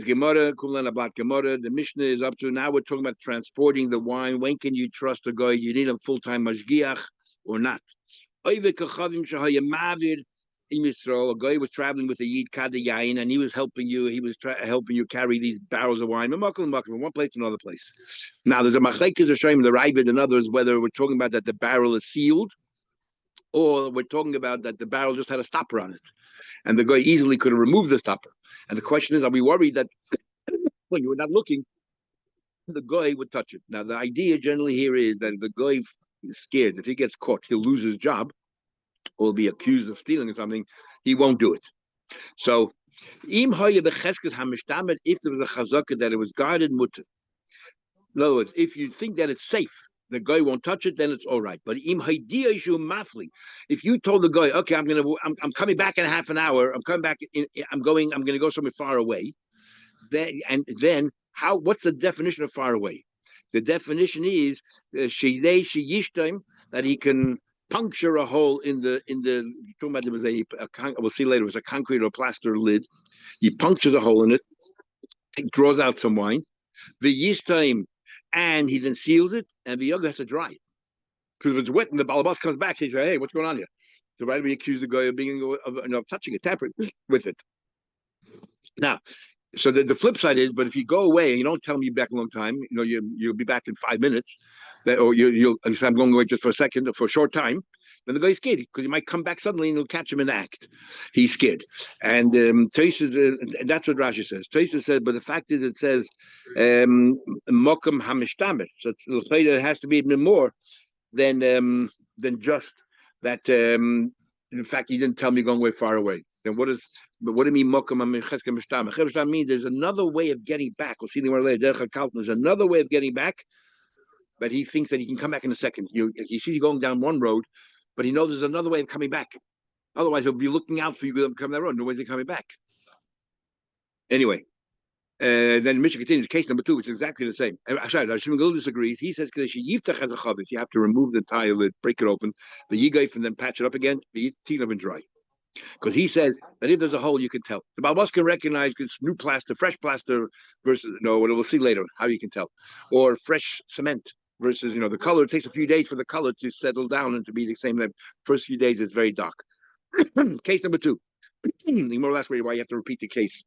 Gemara, Kulan about Gemara. The Mishnah is up to now. We're talking about transporting the wine. When can you trust a guy? You need a full-time mashgiach or not? In Yisrael, a guy was traveling with a yid kada yain, and he was helping you. He was helping you carry these barrels of wine from one place to another place. Now, there's a machlekes showing the Ravid and others whether we're talking about that the barrel is sealed, or we're talking about that the barrel just had a stopper on it, and the guy easily could have removed the stopper. And the question is, are we worried that when you were not looking, the guy would touch it? Now, the idea generally here is that the guy is scared. If he gets caught, he'll lose his job or be accused of stealing or something. He won't do it. So, if there was a chazaka that it was guarded mutter. In other words, if you think that it's safe, the guy won't touch it, then it's all right. But if you told the guy, okay, I'm coming back in half an hour, I'm coming back, I'm going to go somewhere far away, then what's the definition of far away? The definition is that he can puncture a hole in the talking about there was we'll see later, it was a concrete or plaster lid. He punctures a hole in it, draws out some wine. The yeast time, and he then seals it, and the yoga has to dry it. Because if it's wet and the balabas comes back, he says, hey, what's going on here? So right away accuse the guy of touching it, tampering with it. Now, so the flip side is, but if you go away and you don't tell me you're back a long time, you'll be back in 5 minutes, or you'll say, I'm going away just for a second or for a short time, then the guy's scared because he might come back suddenly and he'll catch him in the act. He's scared. And that's what Rashi says. Taisa says, but the fact is, it says Mokam Hamishtamet. So it has to be even more than just that. In fact, he didn't tell me going way far away. Then what do you mean Mokam Hamishtamet? Hamishtamet means there's another way of getting back. We'll see more later. There's another way of getting back, but he thinks that he can come back in a second. He sees you going down one road, but he knows there's another way of coming back. Otherwise, he'll be looking out for you to come that road. No ways of coming back. Anyway, then Mishnah continues, case number 2, which is exactly the same. Rashim Gil disagrees. He says, Yiftach has a chavis. You have to remove the entire lid, break it open, the yigayf, and then patch it up again, the yitin and dry. Because he says that if there's a hole, you can tell. The Balbas can recognize it's new plaster, fresh plaster versus, we'll see later how you can tell. Or fresh cement versus, the color. It takes a few days for the color to settle down and to be the same. The first few days, it's very dark. Case number 2. More or less why you have to repeat the case.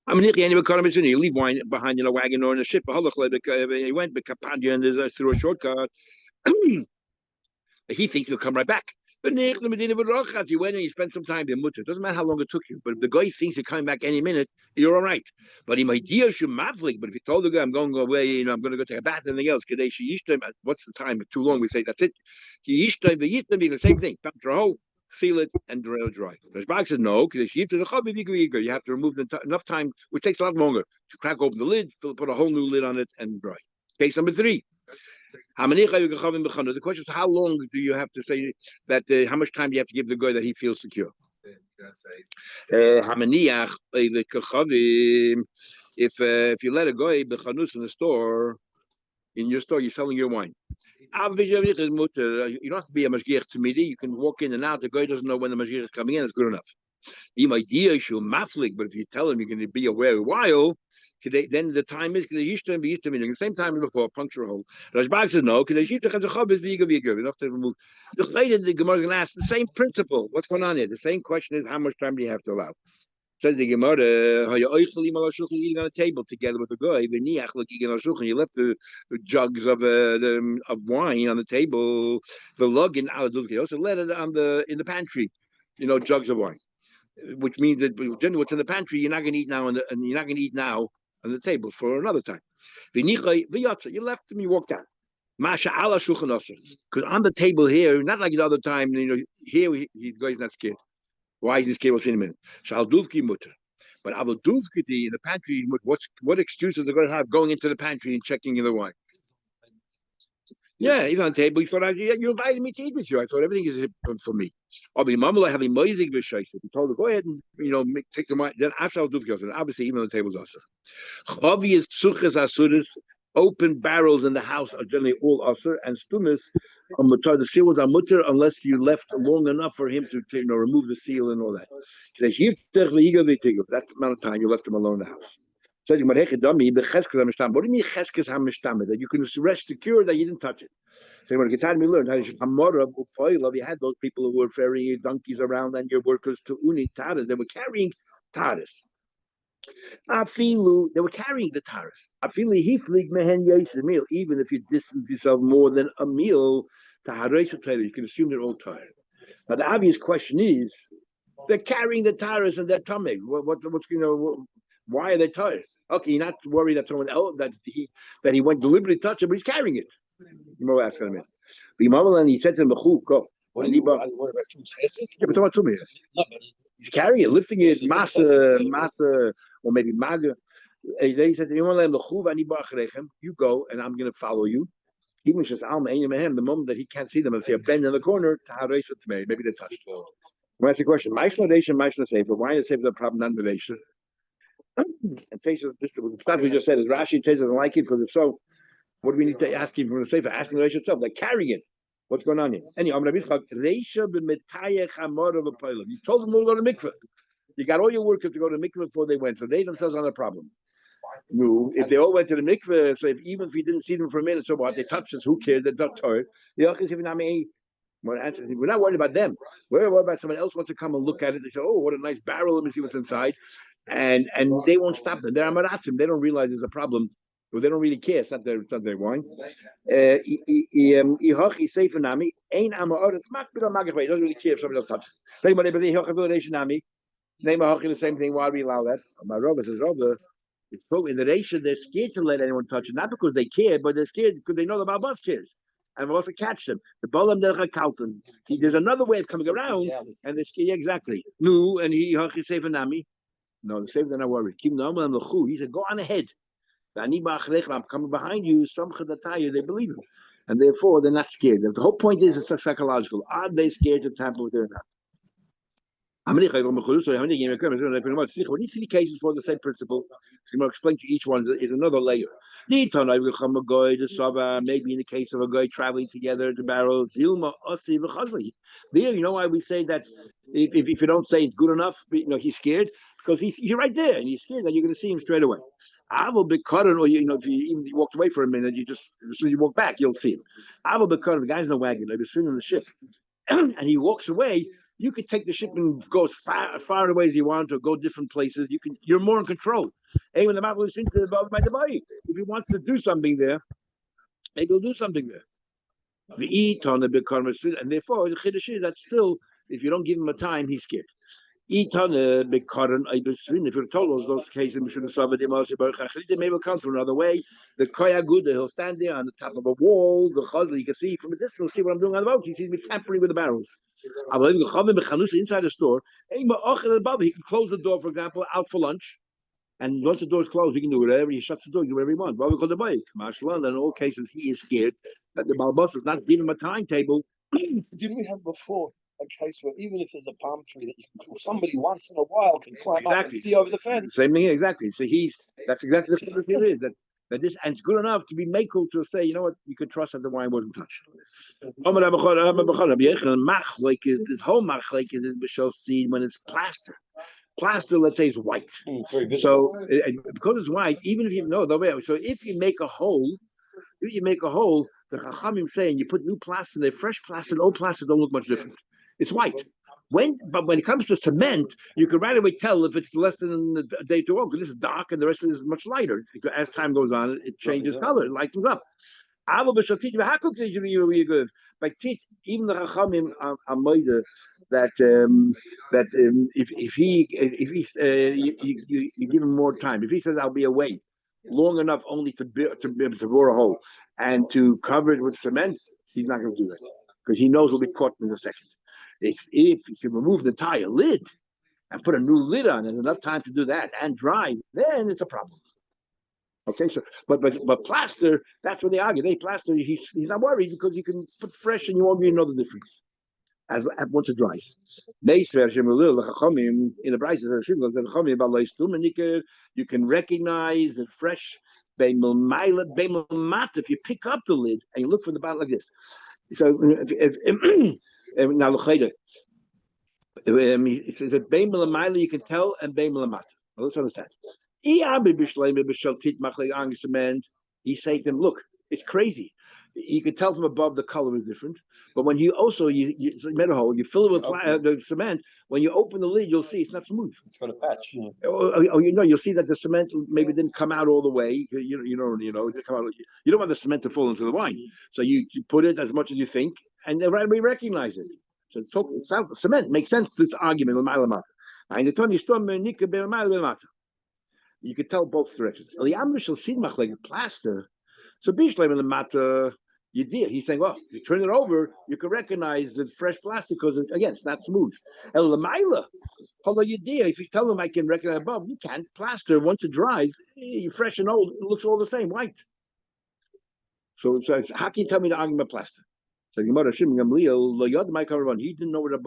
You leave wine behind in a wagon or in a ship. He went and through a shortcut. He thinks he'll come right back. But you went and you spent some time there. It doesn't matter how long it took you. But if the guy thinks you're coming back any minute, you're all right. But he might deal you mavlik. But if you told the guy, I'm going away, I'm going to go take a bath and anything else, what's the time? It's too long. We say that's it. The same thing. Seal it and dry. Rashbag says no. You have to remove enough time, which takes a lot longer to crack open the lid, put a whole new lid on it, and dry. Case number 3. The question is, how long do you have to say that? How much time do you have to give the guy that he feels secure? If you let a guy bechanus in the store, in your store, you're selling your wine. You don't have to be a mashgiach tamidi. You can walk in and out. The guy doesn't know when the mashgiach is coming in. It's good enough. But if you tell him you're going to be away a while, then the time is the same time as before, puncture a hole. Rashbag says no. Enough to remove. The Gemara is going to ask the same principle. What's going on here? The same question is, how much time do you have to allow? Says the Gemara, eating on a table together with a guy. You left the jugs of wine on the table. The lugin you also let it in the pantry. Jugs of wine, which means that generally what's in the pantry you're not going to eat now, and you're not going to eat now on the table for another time. You left them, you walked out. Masha ala shulchan aser. Because on the table here, not like the other time, here the guy's not scared. Why is this scared? We'll see in a minute. Shal duvki mutter. But avol duvki in the pantry, what excuse is the guy have going into the pantry and checking in the wine? Yeah, even on the table, he thought, you invited me to eat with you. I thought everything is for me. I'll be mamala having moizig b'shayis. He told her, go ahead and take some wine. Then after I'll do it, obviously even on the tables also. Obvious psuches asuris, open barrels in the house are generally all asur, and stumis The seal was on mutter unless you left long enough for him to remove the seal and all that. That's the amount of time you left him alone in the house. What do you mean cheskes hamishtamid? That you can rest secure that you didn't touch it. So when we learned how you had those people who were ferrying donkeys around and your workers to uni taras, they were carrying taras. Afilu, they were carrying the taras. Afilu hiflig mehen meal. Even if you distance yourself more than a meal, you can assume they're all tired. Now the obvious question is, they're carrying the taras and their tummy. What's why are they tired? Okay, you're not worried that someone else that he went deliberately touch it, but he's carrying it. You know, asking him. But he said to him, "Go." What are you worried about? Yeah, but talking to me. He's carrying it, lifting it, masa, or maybe maga. He said to him, "You go, and I'm going to follow you." Even just the moment that he can't see them, if they bend in the corner, maybe they touched. Well, that's the question. But why is the problem not relation? And Taisa, this stuff we just said is Rashi. Taisa doesn't like it because if so, what do we need to ask him from the Sefer? Asking the Reisha itself. They're carrying it. What's going on here? Anyway, you told them all to go to mikveh. You got all your workers to go to mikveh before they went, so they themselves are the problem. No, if they all went to the mikveh, so even if you didn't see them for a minute, so what? They touched us. Who cares? They're not tired. We're not worried about them. We're worried about someone else wants to come and look at it. They say, "Oh, what a nice barrel! Let me see what's inside," and they won't stop them. They're amaratzim. They don't realize there's a problem. Well, they don't really care. It's not their wine. He doesn't really care if somebody else touches it. The same thing. Why do we allow that? My Rabbi says, Rabbi, it's probably in the Reisha, they're scared to let anyone touch it, not because they care, but they're scared because they know the Balbas cares. And we'll also catch them. The Balam Dercha Kalton. There's another way of coming around, and they're scared. Yeah, exactly. No, and he Sefer Nami. No, the Sefer, they're not worried. He said, go on ahead. I'm coming behind you, they believe him. And therefore, they're not scared. The whole point is it's psychological. Are they scared to tamper with their not? How many cases for the same principle? I'm going to explain to each one is another layer. Maybe in the case of a guy traveling together to barrels, there, you know why we say that if you don't say it's good enough, he's scared because he's right there and he's scared that you're going to see him straight away. I will be cut, or if you walked away for a minute, as soon as you walk back, you'll see him. I will be cut. The guy's in the wagon, like sitting on the ship, and he walks away. You could take the ship and go as far away as you want, or go different places. You're more in control. Hey, when the map was into the body, if he wants to do something there, he will do something there. The eat on the big and therefore the chiddush is that still, if you don't give him a time, he's scared. Eat on the big if you're told those cases, we should have solved it. Maybe will come from another way. The koya good, he'll stand there on the top of a wall. The chazal, you can see from a distance, see what I'm doing on the boat. He sees me tampering with the barrels. Inside the store, he can close the door, for example, out for lunch. And once the door's closed, he can do whatever. He shuts the door, do whatever he wants. Why we call the bike? Marshall, in all cases, he is scared that the Balbas is not giving him a timetable. Didn't we have before a case where even if there's a palm tree that somebody once in a while can climb up and see over the fence? Same thing, exactly. So that's exactly the thing here is that this, and it's good enough to be makel to say, you know what, you could trust that the wine wasn't touched. This whole machlek is we shall see when it's plaster. Plaster, let's say, is white. It's very visible. So because it's white, even if you know the way, so if you make a hole, the Chachamim saying you put new plaster there, fresh plaster, and old plaster don't look much different. It's white. But when it comes to cement, you can right away tell if it's less than a day to walk. This is dark, and the rest of it is much lighter. As time goes on, it changes color, it lightens up. By teach, even the Chachamim are made that if you give him more time, if he says I'll be away long enough only to be able to bore a hole and to cover it with cement, he's not going to do that because he knows he'll be caught in a second. If you remove the entire lid and put a new lid on, there's enough time to do that and dry, then it's a problem. Okay, so but plaster, that's where they argue. They plaster, he's not worried because you can put fresh and you won't really know the difference as once it dries. In the prices, you can recognize the fresh if you pick up the lid and you look from the bottom like this. So now it says that bein milamayla you can tell and bein milamata. Let's understand. He's saying to them, look, it's crazy. You can tell from above the color is different, but when you also you made a hole, you fill it with the cement. When you open the lid, you'll see it's not smooth. It's got a patch. You'll see that the cement maybe didn't come out all the way. It come out, you don't want the cement to fall into the wine, so you put it as much as you think, and we recognize it. So it's cement makes sense. This argument, you could tell both directions. Like plaster. So Bishleim in the matter, you did. He's saying, well, you turn it over, you can recognize the fresh plastic because again, it's not smooth. El Lamaila, although you did, if you tell them I can recognize above, you can't. Plaster once it dries, fresh and old, it looks all the same, white. So how can you tell me the argument plaster? So Gemara Shimon Gamliel lo yod my caravan. He didn't know when the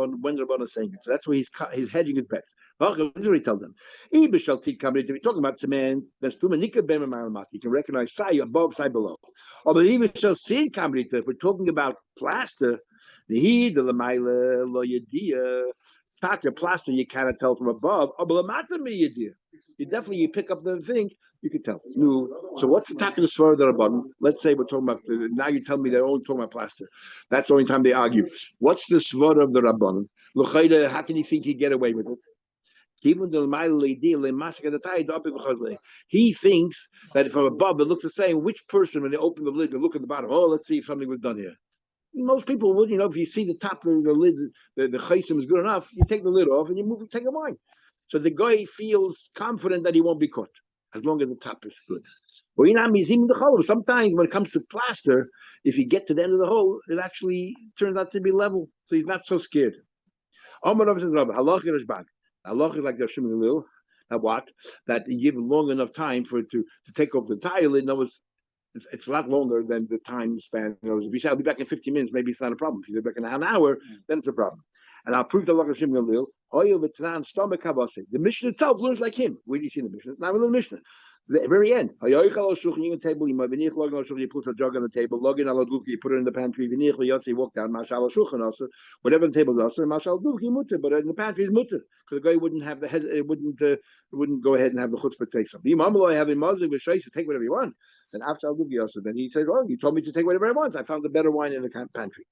Rabban is saying it. So that's why he's hedging his bets. This is what he tells them. If we're talking about cement, that's too many. You can recognize side above, side below. Or but even shall see if we're talking about plaster, the lamaila lo yedia. Plaster you cannot tell from above. Or you definitely pick up the thing. You can tell. So what's the talking further about? Let's say we're talking about now. You tell me they're only talking about plaster. That's the only time they argue. What's the svara of the rabbanon? How can you think you get away with it? He thinks that from above it looks the same. Which person, when they open the lid, they look at the bottom. Oh, let's see if something was done here. Most people would, if you see the top of the lid, the chaysim is good enough, you take the lid off and you take a wine. So the guy feels confident that he won't be caught as long as the top is good. Sometimes when it comes to plaster, if you get to the end of the hole, it actually turns out to be level. So he's not so scared. Halach is like the Shimon Lil. What? That you give long enough time for it to take off the entire lid. No, it's a lot longer than the time span. If you say I'll be back in 50 minutes, maybe it's not a problem. If you're back in an hour, then it's a problem. And I'll prove the halach of Shimon Lil. The Mishnah itself learns like him. Where do you see the Mishnah? Now in the Mishnah. The very end. You put a jug on the table, you put it in the pantry, you walk down, whatever the table is also, but in the pantry is mutter. Because the guy wouldn't have wouldn't go ahead and have the chutzpah to take something. Take whatever you want. Then after then he says, oh, you told me to take whatever I want. I found a better wine in the pantry.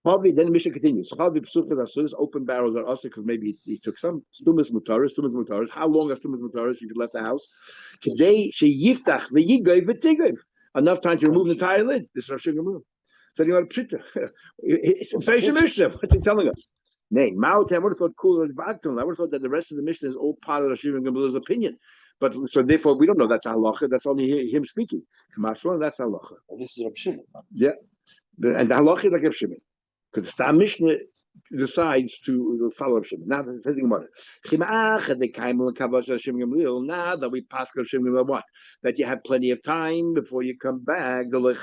Probably then the mission continues. Open barrels are also because maybe he took some stumas mutaris. How long are stumas mutaris if you left the house? Today she yiftach the yigoy v'tigoy. Enough time to remove the entire lid. This is Rav Shimon Gamliel. So you want to pshita. It's a special mission. What's he telling us? Nay, Mao I would have thought cooler. I would have thought that the rest of the mission is all part of Rav Shimon Gamliel's opinion. But so therefore we don't know that's halacha. That's only him speaking. Kamashron, that's halacha. And this is Rav Shimon. Yeah, and the halacha is like Rav Shimon. Because the Stam Mishnah decides to follow Shimon. Now it's saying about it. Now that we pass Shimon, what? That you have plenty of time before you come back. And we're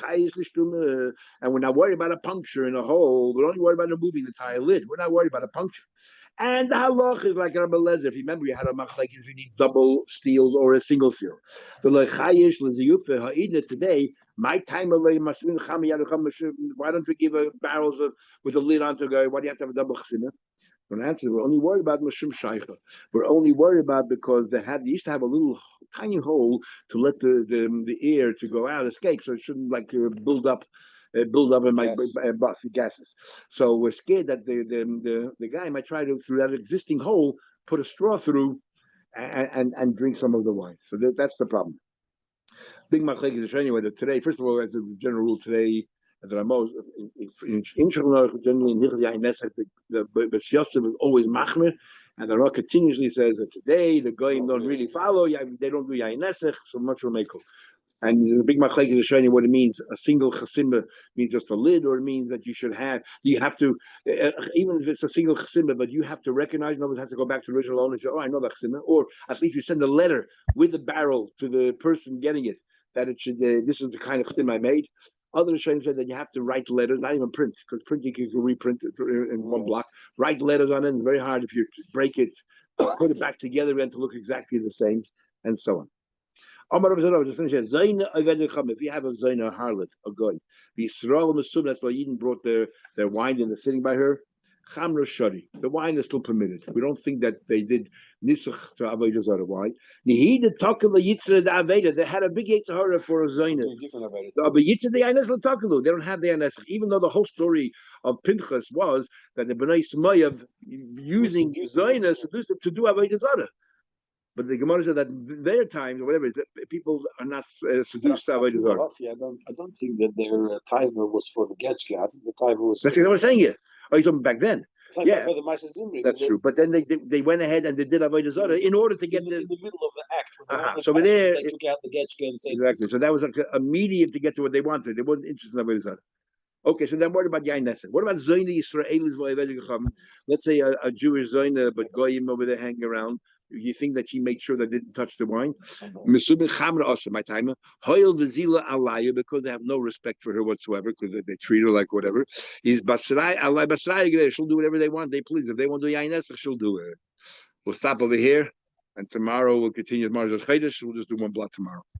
not worried about a puncture in a hole. We're only worried about removing the entire lid. We're not worried about a puncture. And the halach is like Rabbi Lezer. If you remember, you had a machlekes if you need double seals or a single seal. The lechayish leziyufe ha'idna today. My time why don't we give barrels with a lid on to go? Why do you have to have a double chesina? The answer is we're only worried about mashum shaycha. We're only worried about because they used to have a little tiny hole to let the air to go out, escape, so it shouldn't build up in my bus gases. So we're scared that the guy might try to, through that existing hole, put a straw through and drink some of the wine. So that's the problem. Big machlekes is anyway that today, first of all, as a general rule today, as Ramos, generally in Hichel Yain Nesach, the Bes Yosef is always machmer, and the Rah continuously says that today the goyim don't really follow, they don't do Yain Nesach, so much will make it. And the big machlekes is showing you what it means. A single chasimah means just a lid, or it means that you have to, even if it's a single chasimah, but you have to recognize. Nobody has to go back to the original owner and say, "Oh, I know that chasimah," or at least you send a letter with the barrel to the person getting it that it should. This is the kind of chasimah I made. Other Rishonim said that you have to write letters, not even print, because printing you can reprint it in one block. Write letters on it. It's very hard if you break it, put it back together and to look exactly the same, and so on. Amar Rav Zara, just finish it. Zaina Avodah Zarah. If you have a Zaina harlot, a guy, the Yisrael Mesum, that's why Yidden brought their wine and they're sitting by her. Chamra Shari. The wine is still permitted. We don't think that they did Nisuch to Avodah Zarah. Why? Nihid Takala Yitzra the Aveda. They had a big Yitzhara for a Zaina. But Yitzra the Yanes Takalu. They don't have the Yanes. Even though the whole story of Pinchas was that the Bnei Smayav using Zaina seductive to do Avodah Zarah. But the Gemara said that their times or whatever, people are not seduced to Avodah Zarah. I don't think that their timer was for the Getchke. I think the timer was. That's what I was saying here. Oh, you're talking back then? Yeah, for the Maisa Zimri. That's true. But then they went ahead and they did Avodah Zarah in order to get in the middle of the act. So there, they took out the Getchke and said exactly. So that was like a medium to get to what they wanted. They weren't interested in Avodah Zarah. Okay, so then what about Yain Nesen? What about Zoyne Yisraelis? Let's say a Jewish Zoyne, but Goyim over there hanging around. You think that she made sure that they didn't touch the wine? My timer. Hoil Vizila Alaya, because they have no respect for her whatsoever, because they treat her like whatever. Is Basrai Alay Basrai, she'll do whatever they want, they please. If they want to do Yain Nesen, she'll do it. We'll stop over here, and tomorrow we'll continue. Tomorrow's Chedesh, we'll just do one blot tomorrow.